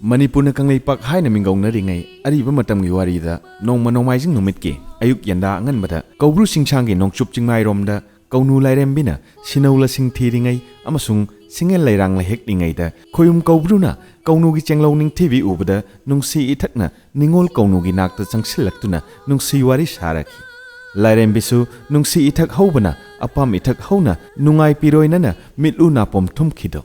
Manipurna kanglei pak hai na mingong na ringai ariba matam gi wari da nongma nongmai jing numit ki ayuk yanda ngan bada kaubru singchang gi nongchup chingmai rom da kaunu lairem bina sinaula sing thiringai amasung singel lairang la hek lingai da khoyum kaubru na kaunu gi chenglo ning thibi ubada nungsi ithakna ningol kaunu gi nakta changsilaktuna nungsi wari saraki lairem bisu nungsi ithak hobana apam ithak hona nungai piroina na mitlu na pom thum khido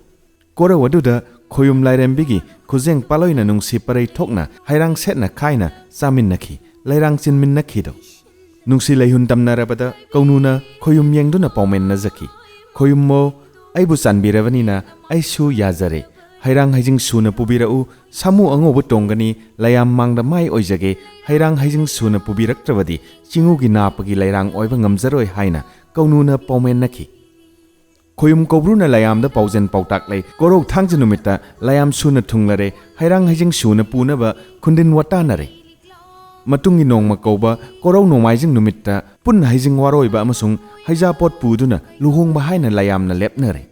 kora waduda khoyum lairem bigi khujeng paloina nungsi parai thokna hairang setna khaina chamin nakhi lairang chinmin nakhi do nungsi leihun tamna rabada kaununa khoyum yengduna paumen na jaki khoyum mo aibu chanbiravani na aisu yazare hairang haijing suna pubirau samu angobu tongani layam mangda mai oijage hairang haijing suna pubiraktrabadi chingu gi napagi lairang oiba ngamjaroi haina kaununa paumen nakhi khoyum kobruna layam da paujen pautak lei korok thangje numita layam suna thunglare hairang haijing suna punaba khundin watanare matungi nongma koba korok nomaijing numita pun haijing waroiba amasung haija pot puduna luhongba haina layam na lepnare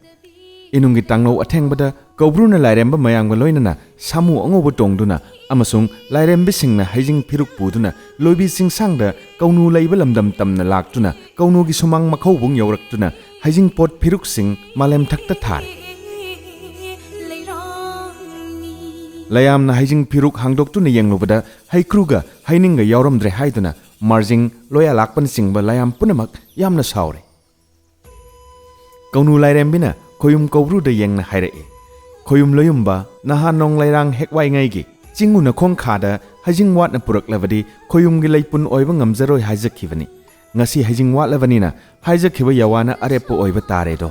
inungi tanglo athengbada kobruna lairemba mayangba loinana samu angobu tongduna amasung lairembi singna haijing phiruk puduna loibi singsangda kaunu leiba lamdam tamna laktuna kaunu gi sumang makhobung yoraktuna haijing pot phiruk sing malem thakta thar layam na haijing phiruk hangdoktuna yenglubada haikruga haininga yoramdre haiduna marjing loya lakpan singba layam punamak yamna saure kaunu lairembina khoyum kobru da yengna hairae khoyum loyumba naha nong lairang hekwai ngai gi chinguna khong khada hajing wat na purak lavadi khoyum gi leipun oiba ngamjaroi haijakhibani ngasi hajing wat lavani na haijakhiba yawana arepo oiba tare do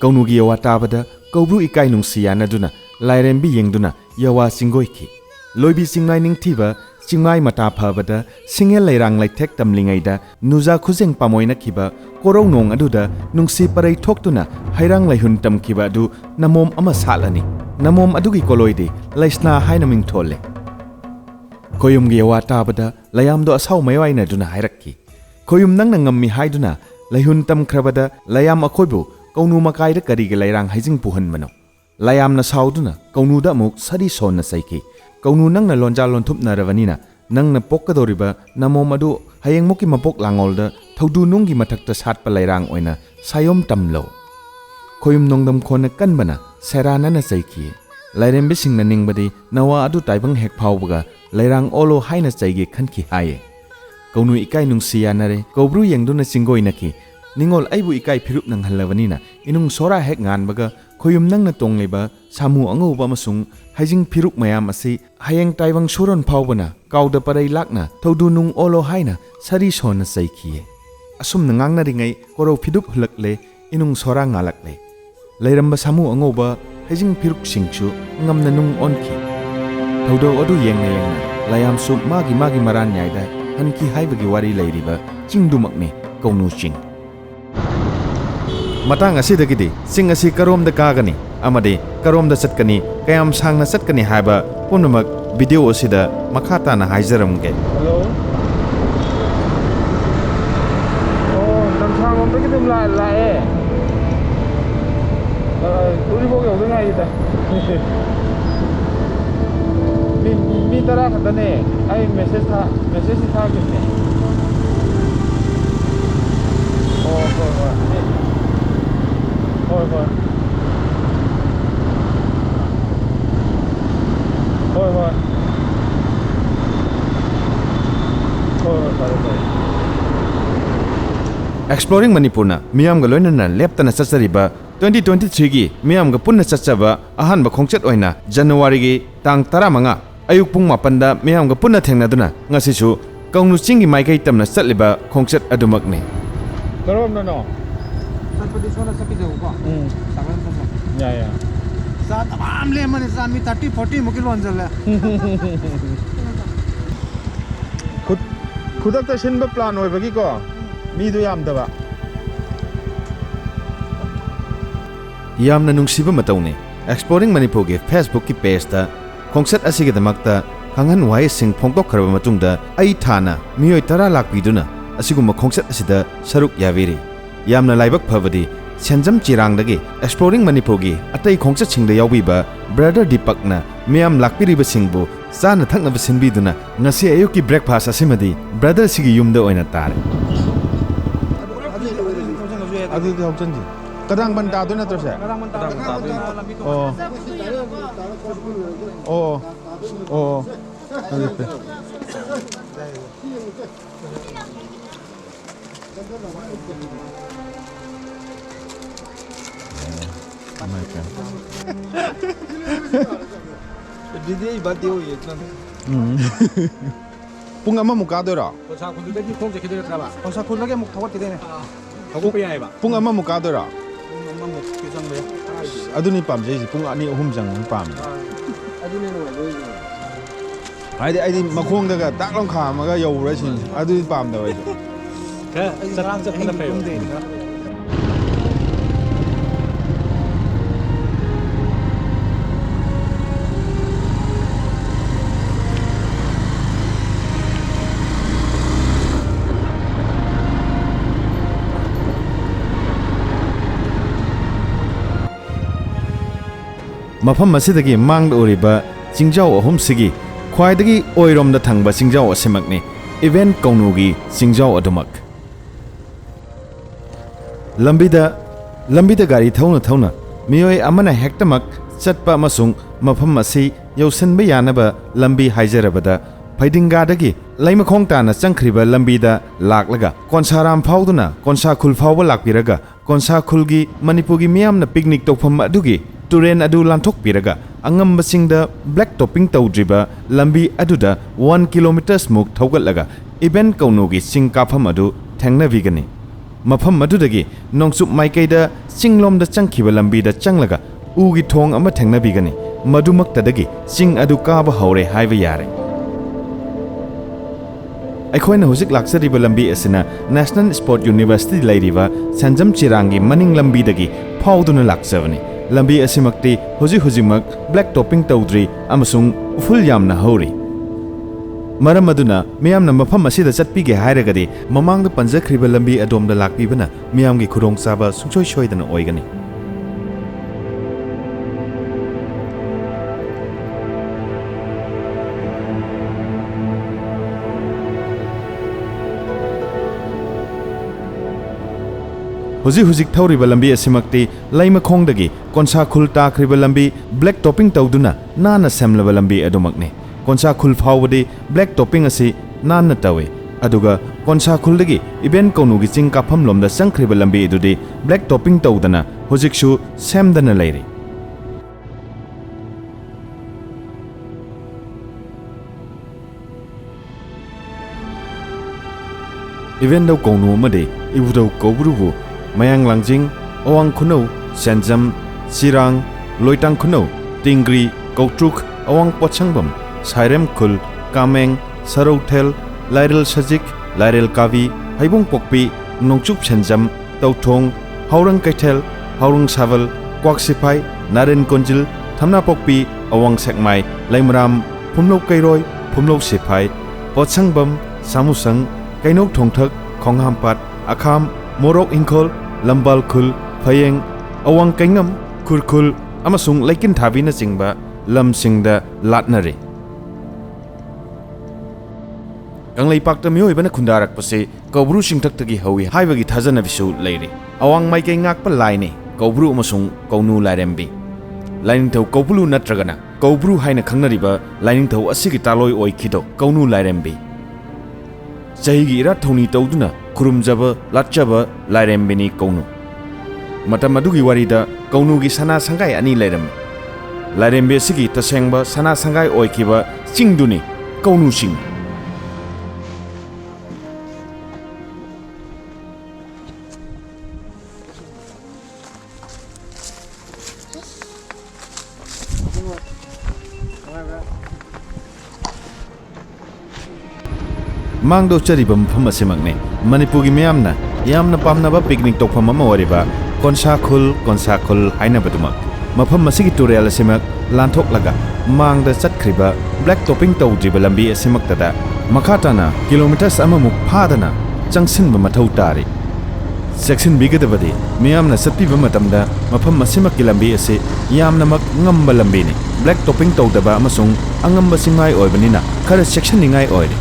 kaunu gi yawa tabada kobru ikai nungsiya na duna lairembi yengduna yawa singoiki loibi singnai ningthiba chingmai mata phabada singel lairang laithek tamlingai da nuja khujeng pamoina khiba korau nong aduda nungsi parai thoktuna hairang laihun tamkhiba adu namom ama salani namom adugi koloidi laisna haina ming tholle khoyum gi yawa tabada layam do asau maiwai na duna hairakki khoyum nangna ngammi haiduna laihun tamkhrabada layam akhoibu kaunu makai da kari gi lairang haijing puhan mano layam na sauduna kaunu da muk sari son na saiki kaunu nangna lonja lonthup na ravanina nangna pokkadoriba namom adu hayeng muki mapok langolda thaudu nunggi mathakta satpa lairang oina sayom tamlo khoyum nongdam khona kanbana serana na saiki lairembe singna ningbadi nawa adu taibang hek phawbaga lairang olo haina chaigi khanki haye kaunu ikai nungsiya nare kobru yengduna singoi nakhi ningol aibu ikai phirup nang halawanina inung sora hek nganbaga khoyum nangna tongleba samu angouba amasung haijing phiruk mayam asi hayeng taibang suron phawbana kauda parai lakna thaudu nung olo haina sari sona saikhiye asum nangangna ringai koro phidup hulakle inung sora ngalakle leiramba samu angouba haijing phiruk singchu ngamna nung onkhi thaudo adu yengna layam su magi maran yaida hanki haibagi wari leiriba chingdumakne Kounu Ching matang asidagidi sing asi karomda kagani amadi karomda chatkani kayam sangna chatkani haiba punamak video asida makhata na haijaramge hello oh namthang omda kidum la e uri boge odanga ida mi tara khatane ai message tha kine oh Hoi hoi. Hoi hoi. Exploring Manipur na miyam ga loina na leptana chachariba 2023 gi miyam ga punna chachaba ahan ba khongchet oina January gi tang 15 ayuk pung 8 da miyam ga punna thengnaduna ngasi chu Kounu Ching gi maikai tamna chatliba khongchet adumakne karom no Sana sakit jauh kok. Sangat sana. Ya. Saat am le mane san mi 30-40 mukil wanjal la. Khudak ta sin ba plan oi bagi ko. Mi du yam da ba. Yamna nungsiba matawne. Exploring Manipur ge Facebook ki page ta khongset asigi damakta khangan wai sing phongtok kharba matungda ai thana mioi 10 lakh biduna asiguma khongset asida saruk yaviri yamna laibak phabadi Senjam Chirangdagi Exploring Manipurgi Atai Khongcha Chingda Yaubiba Brother Dipakna Miam Lakpiriba Singbu Sana Thakna Sinbiduna Ngasi Ayuki breakfast asimadi Brother Sigi Yumda Oina Tare Adu di Hokchanji Kadang ban ta na terus ya? Oh. Oh. Oh. Jadi ibadah itu kan. Punga ma muka dora. Kosa kudu lagi kong jadi kita apa? Kosa kudu lagi muk thawat kita ni. Aku punya apa? Punga ma muka dora. Mama muk kisang dia. Adu ni pam jadi punga ni ohum jang pam. Adu ni no. Ai makhong daga tak long kha ma ga yau ra sin. Adu ni pam da wai. Ka sarang sa pala fayo. Mafam asidagi mangda uriba Singjao ahum sigi khwaidagi oirom da thangba Singjao asimakni event Kounu gi Singjao adumak lambida gari thauna miyoi amana hektamak chatpa amasung mafam asi yausanba yanaba lambi haijarabada phaidinga dagi laimakhong tana changkhriba lambida laklaga konsaram phauduna konsa khul phauba lakpiraga konsa khulgi manipugi miyamna picnic tokpham adugi Turen adu lanthok piraga angam basingda black topping tawdriba lambi aduda 1 kilometers muk thaugatlaga event Kounu gi sing kapham adu thengna vigani mafam adudagi nongsup maikaida singlomda changkhiba lambi da changlaga ugi thong ama thengna vigani madumaktadagi sing adu kaba haure haiba yare ꯑꯩꯈꯣꯏꯅ ꯍꯧꯖꯤꯛ ꯂꯥꯛꯆꯔꯤꯕ ꯂꯝꯕꯤ ꯑꯁꯤꯅ national sport university ꯂꯩꯔꯤꯕ ꯁꯦꯟꯖꯝ ꯆꯤꯔꯥꯡꯒꯤ ꯃꯅꯤꯡ ꯂꯝꯕꯤꯗꯒꯤ ꯐꯥꯎꯗꯨꯅ ꯂꯥꯛꯆꯕꯅꯤ ꯂꯝꯕꯤ ꯑꯁꯤꯃꯛꯇꯤ ꯍꯧꯖꯤꯛꯃꯛ ꯕ꯭ꯂꯦꯛ ꯇꯣꯞꯄꯤꯡ ꯇꯧꯗ꯭ꯔꯤ ꯑꯃꯁꯨꯡ ꯎꯐꯨꯜ ꯌꯥꯝꯅ ꯍꯧꯔꯤ ꯃꯔꯝ ꯑꯗꯨꯅ ꯃꯤꯌꯥꯝꯅ ꯃꯐꯝ ꯑꯁꯤꯗ ꯆꯠꯄꯤꯒꯦ ꯍꯥꯏꯔꯒꯗꯤ ꯃꯃꯥꯡꯗ ꯄꯟꯖꯈ꯭ꯔꯤꯕ ꯂꯝꯕꯤ ꯑꯗꯣꯝꯗ ꯂꯥꯛꯄꯤꯕꯅ ꯃꯤꯌꯥꯝꯒꯤ ꯈꯨꯗꯣꯡꯆꯥꯕ ꯁꯨꯡꯁꯣꯏ ꯁꯣꯏꯗꯅ ꯑꯣꯏꯒꯅꯤ Huzik thawriba lambi asimakti laimakhongdagi konsa khul takhriba lambi black topping tawduna nana semlaba lambi adumakni konsa khul phawbadi black topping asi nana tawe aduga konsa khuldagi event Kounu gi ching kapham lomda changkhriba lambi idudi black topping tawdana hujiksu semdana leiri event Kounu amade ibudau kobrubu Mayang Langjing, Awang Khunau, Senjam, Sirang, Loitang Khunau, Tingri, Kautruk, Awang Pochangbam, Sairem Khul, Kameng, Sarauthel, Lairel Sajik, Lairel Kavi, Haibung Pokpi, Nongchuk Senjam, Tauthong, Haurang Kaithel, Haurang Saval, Kwak Sipai, Naren Konjil, Thamna Pokpi, Awang Sekmai, Laimram, Phumlok Kairoi, Phumlok Sipai, Pochangbam, Samu Sang, Kainok Thongthak, Khonghampat, Akham, Morok Ingkol, Lambal Khul, Phayeng, Awang Kaingam, Kurkhul, amasung Laikin Thabina Chingba, Lam Singda Latnari. Kanglai Pakta Mioibana Kundarak Pase, Kobru Singtaktagi Hawi, Haibagi Thazana Visu Lady. Awang Maike Ngakpa Laine, Kobru Amasung, Kounu Larembi. Lining to Kobulu Natragana, Kobru Haina Kangnariba, lining to Asigi Taloi Oikido, Kounu Larembi. Chahigi Ira Tony Toduna, Kurumjaba, Latjaba, Lairembini Kounu. Matamadugi Warida, Kounu gi Sana Sangai Ani Lairem. Lairembe Sigi Tasengba, Sana Sangai Oikiba, Chingduni, Kounu Ching. Mangdo chariba mafam asimakne Manipugi miyamna yamna pamnaba picnic tokpham ama wariba konsa khul hainabadumak mafam asigi tureal asimak lanthoklaga mangda chatkriba black topping tawdriba lambi asimaktada makhatana kilometers amamuk phadana changsinba mathau tari section bigadabadi miyamna satpiba matamda mafam asimakki lambi ase yamnamak ngamba lambi ni black topping tawdaba amasung angamba singai oibanina khara section ningai oire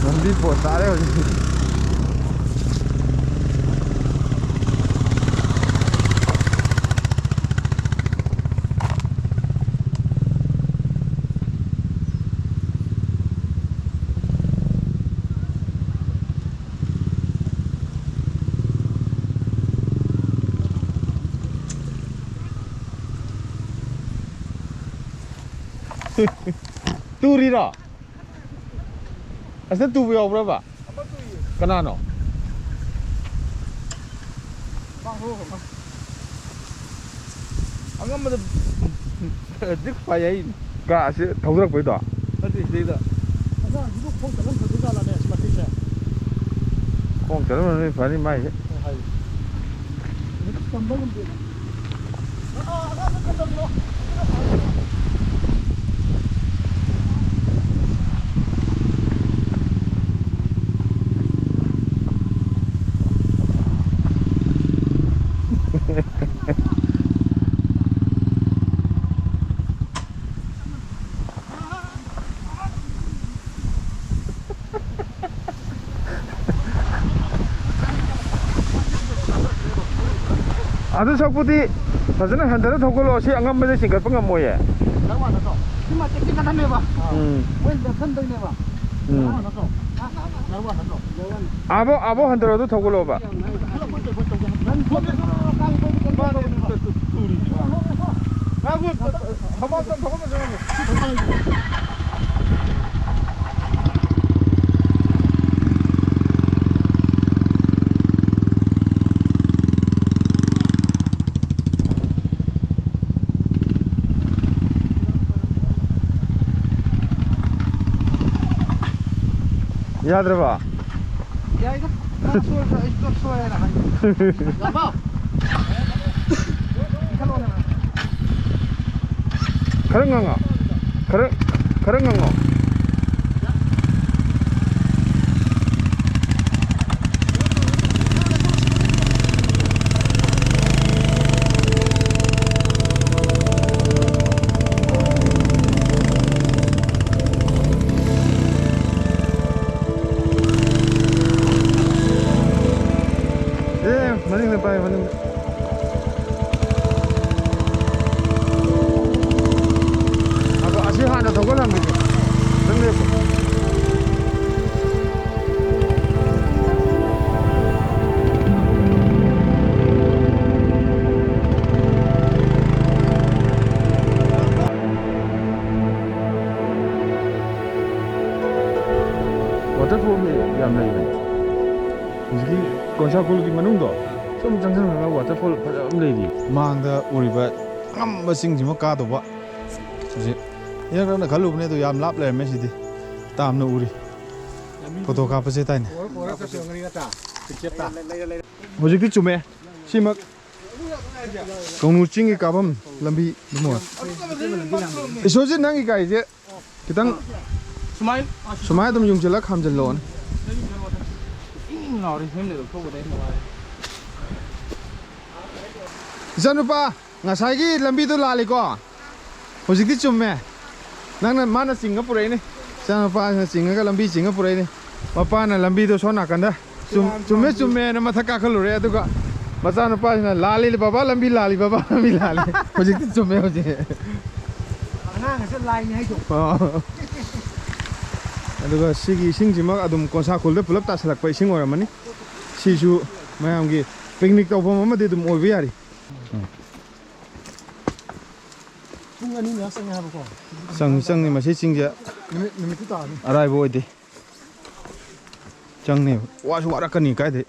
lambi po sare ho turira asa tu yo berapa kanano angam ada dik payai ka ase thoudok bai to ati sida asa hidu khong talan thudda la ne smati se khong talan ne phani mai hai kambal de Adu sakputi fazana handara thokolo si angam bade singkat pangam moye lawa na to sima tekki kata ne ba oi da than dai ne ba lawa na to lawa na to abo handara do thokolo ba याद रहा खरंगा Maning na pa, maning. Ako asihan na thokol lang dito. Dali po. Waterfall ni yam na yun. Jadi konsapul di manung do. 좀 장선하가 와터폴 엄레디 망다 우리바 ammasing kadoba je yana galubne do yam lap le mesidi tamna uri photo ka pase tain hojik chume simak Kounu Ching kabam lambi mo isoje nangi kai je kitang sumai dum yung jelak ham jelon 나오리 힘내도 보고 되는 거야. 이사누빠 나사기 람비도 라리고 호직디 좀매 나는 마나 싱가포르에니 이사누빠 싱가가 람비 싱가포르에니 마빠나 람비도 소나간다 좀매나 마타카 칼로레 아두가 마사누빠나 라리 바바 람비 라리 바바 람비 라리 호직디 좀매 호직 아나가 라인이 해줘. aduga sigi singjimak adum konsa khulde pulap ta salak pai sing oramani sisu mayamgi picnic tawbam amade dum oibe yari 중간이 몇 상에 하고. sang ni masi singja 리미트 다 아니. arai boy de chang ni wa su warakani kai de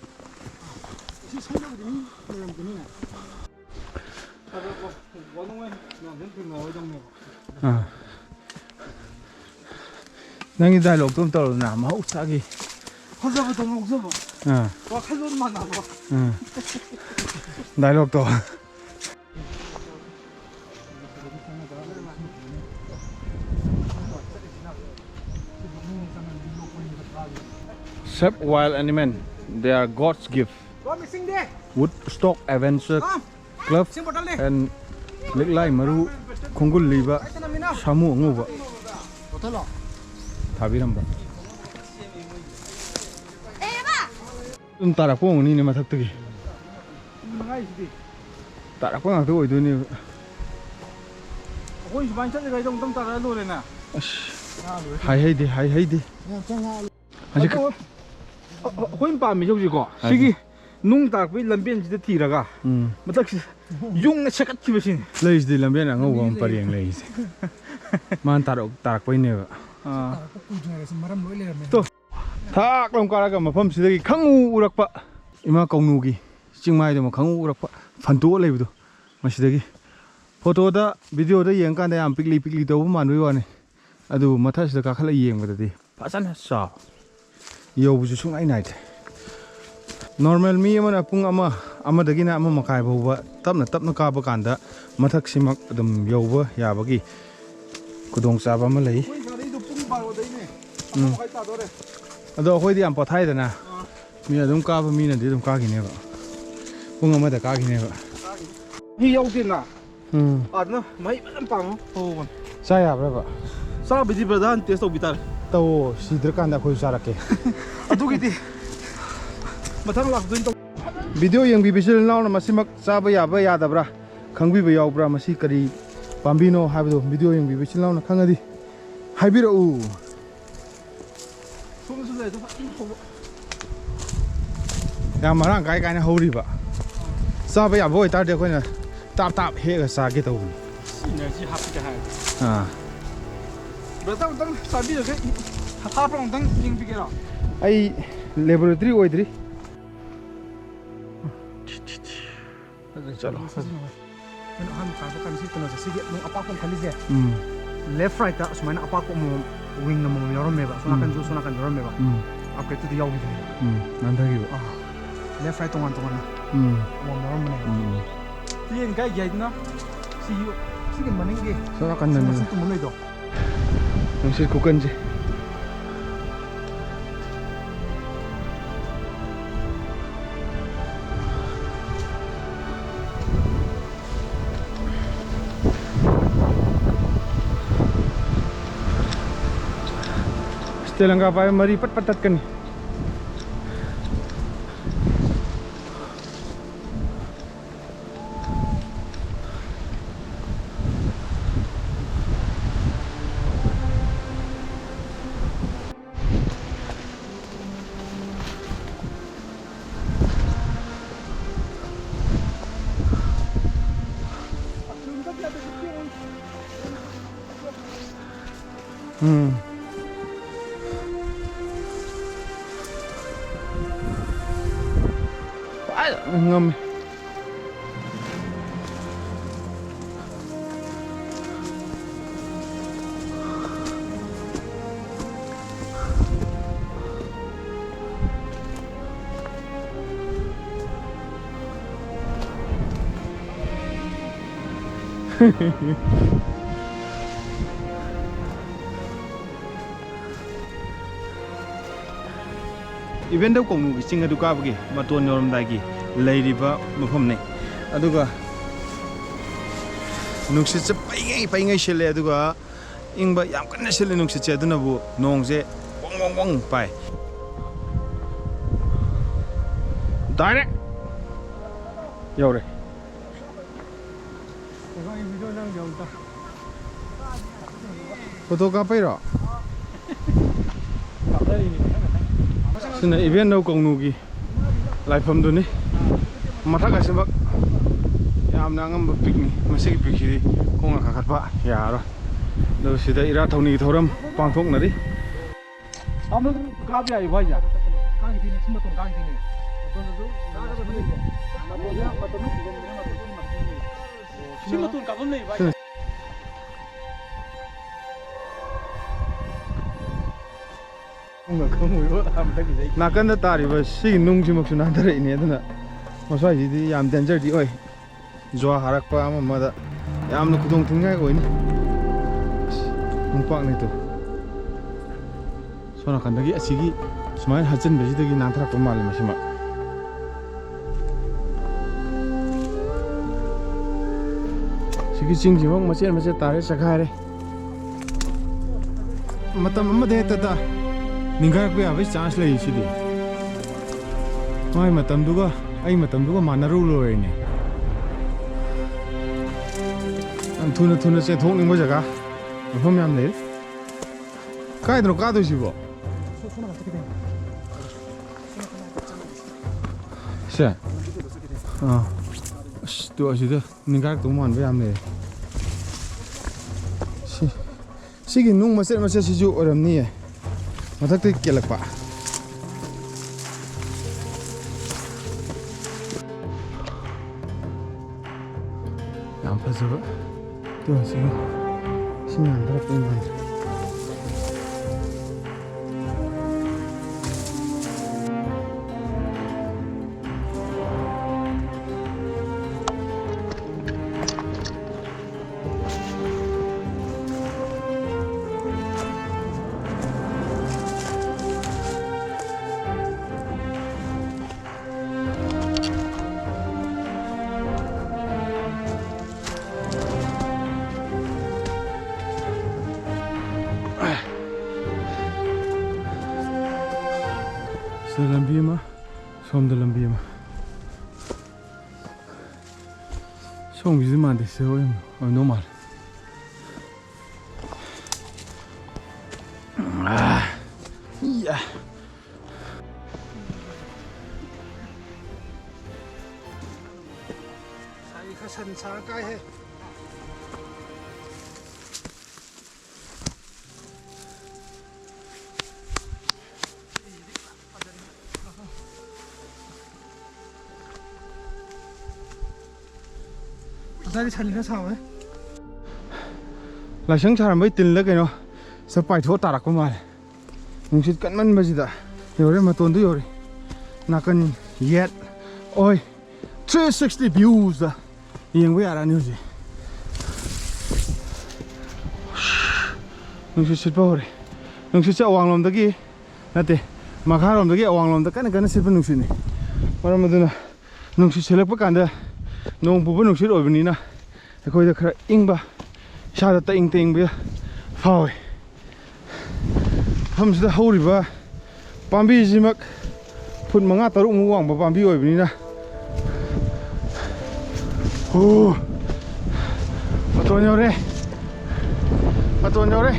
nangi dialogue tum tor na ma usagi 혼자부터 먹어봐. 와 칼로리만 나와. dialogue to Except wild animal, they are God's gift. Woodstock Adventure Club and Liklai Maru Kongul Liba Samu Angouba. Thabiramba. Tarak po ni mathak tagi. Tarak po ngak to oiduni. Koi ban chat ga dong dong tara lo le na. Hai di. Aji Koi pa mi joji ko. Sigi nung tak pi lambian ji ti raga. Matak yung na sakat ki basin. Leis di lambian Angouba pariang leis. Man tarak po ni ba. To thak long karaga mafam sidagi khangu urakpa ima Kounu gi chingmai de ma khangu urakpa phanto leibudo masidagi photo da video da yeng kan da yam pikli to manui wani adu matha sida ka khala yeng badadi phasana sa yo bu su ngai nai normal mi amana pung ama dagi na ama makai bawba tapna ka ba kanda mathak simak adum yo ba ya bagi kudong sa ba ma lei ado khoi di am pathai da na mi adum ka ba mi na di dum ka gi ne ba pung ama da ka gi ne ba Hi yau tin na. Adna mai ban pang ho. sa ya ba Sa biji bradan test of bitar. to sidra kan da khoi sa rakke Adu giti. Mathang lak duin to. video yang bi bisil naw na masimak sa ba ya da bra khangbi ba yaw bra masi kari pambino habdo video yang bi bisil naw na khangadi haibira u 숨숨 ya marang kai kai na hori ba sa ba ya boy tar de khoi na tap he ga sa ge to energy happy ka hai. ah Bertang tang sabi ke harong tang jing pikira. ai laboratory oidri chalo Ano han ka kan si kono sige mong apa ko khali je. Left right ta sumana apa ko mo wing na mo yorom meba sunakan yorom meba. Apke tu yaw gi. nan da gi ba Left right tongan na. Mo yorom ne. Tien kai jai na. Si yo sige maning ge. so ra kan nan Sa tu mo do. nang sir kukan je Telangga pa mari pat-patat kan. Ngâm event कौनु की चिंग अदु काबगी मतोन योरमदागी लेरिबा मफमने अदुगा नुक्सित से पाइंगै शिले अदुगा इंबा याम कन्ना शिले नुक्सित से अदुनबु नोंगसे वंग वंग वंग पाइ direct you're photo कापैरो Cina event कौनु की लाइफम दुनी मथक असिमक यामना अंगम पिकनी मसिक पिकि खोंगा खाखतपा यारो दो सिदा इरा थौनी थौरम पांथोकनरी हम काब याइ भाइया कांग दिने सिमतोन कांग दिने सिमतोन काबम नै भाइ नाकंद तारीब सी नुंगसिमक्सु नांदरइने अदुना मसाइदि याम डेंजर दि ओइ जोआ हारकपा अममदा यामन खुदोंग थिंगाय ओइनि नुंपाक नै तो सोना कंदगी असिगी सुमाइन हचन बेजिदगी नांथरकपा माले मसिमा सिगी चिंगजिमक मचेन मचे तारे सखारे मतम अमदे तता निंगारकपे आबै चांस लई सिदि माय मतमदुगा आई मतमदुगा मानरू लोइने am thuna thuna se thong ning jaga mafam yam le kai dro ka do sibo se to asida ningar tu man be am le sigi nung mase siju oram ni mathak te kelak pa yam phazaba to sigo sinan dra pe man lambi ma som da lambi ma som bizi ma de se oyum normal ya sai khasan sa kai hai Dari chalina sawe la sang chara mai tin la kaino sa pai tho tarak ko mal nungsit kan man majida yore ma ton du yore nakan yet oi 360 views da yeng we ara news nungsit sit bore nungsit cha awang lom dagi nate makha lom dagi awang lom da kan kan sit nungsit ni maram maduna nungsit selak pa kanda nong bubu nungsit oibani na akhoi da khara ingba shada ta ing ting be fawi hamsida horiba pambi jimak phut manga taruk mu wang ba pambi oibani na maton yore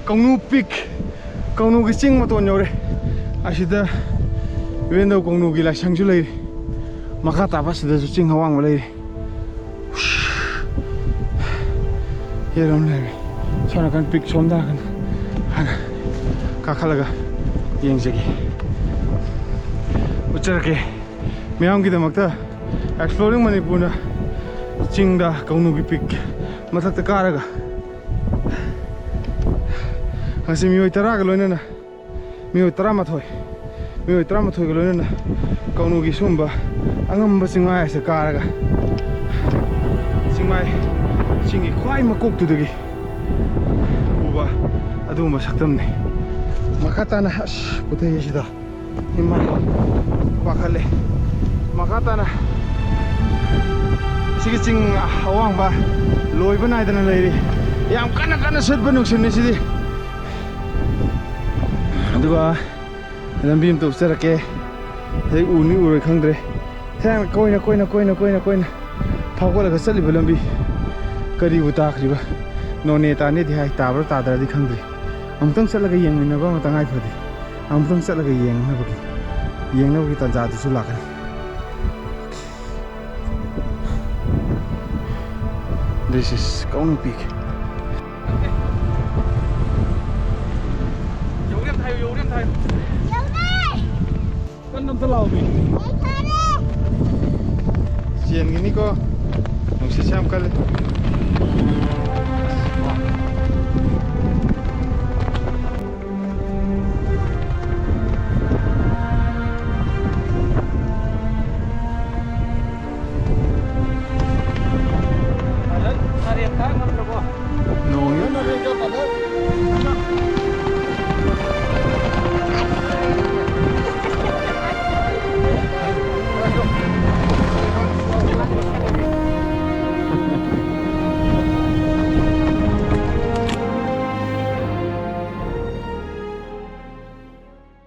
Kounu Peak Kounu Ching maton yore asida Wendo Kounu gi la sang ju lei maka ta pas da ching hawang lei yeram lei chana kan pick som da kan hana ka khalaga yeng jegi uchar ke myam gi da makta exploring manipur na ching da Kounu gi pick mathak ta karaga asimi oi tara ga loina na mi oi tara mathoi mi oi tara mathoi ga loina na Kounu gi sumba angamba singmai se karaga singmai singi khwai makok tu dagi uba aduma saktam ne Makatana putih sida imma pakale makatana sigi ching awang ba loi ba nai dana leiri yam kana sut ba nung sin sidi aduga lambi am to sarake hei uni uroi khangdre thang koina phagwala ga sali ba lambi kari uta khriba none ta ne di hai tabra tadra di khangdre amtang salaga yeng na ba matangai phodi amtang salaga yeng na bagi tanja du su lakani this is Kounu Peak 요리함 타요 끝남 들라오 비 sian gini ko nung si sam kali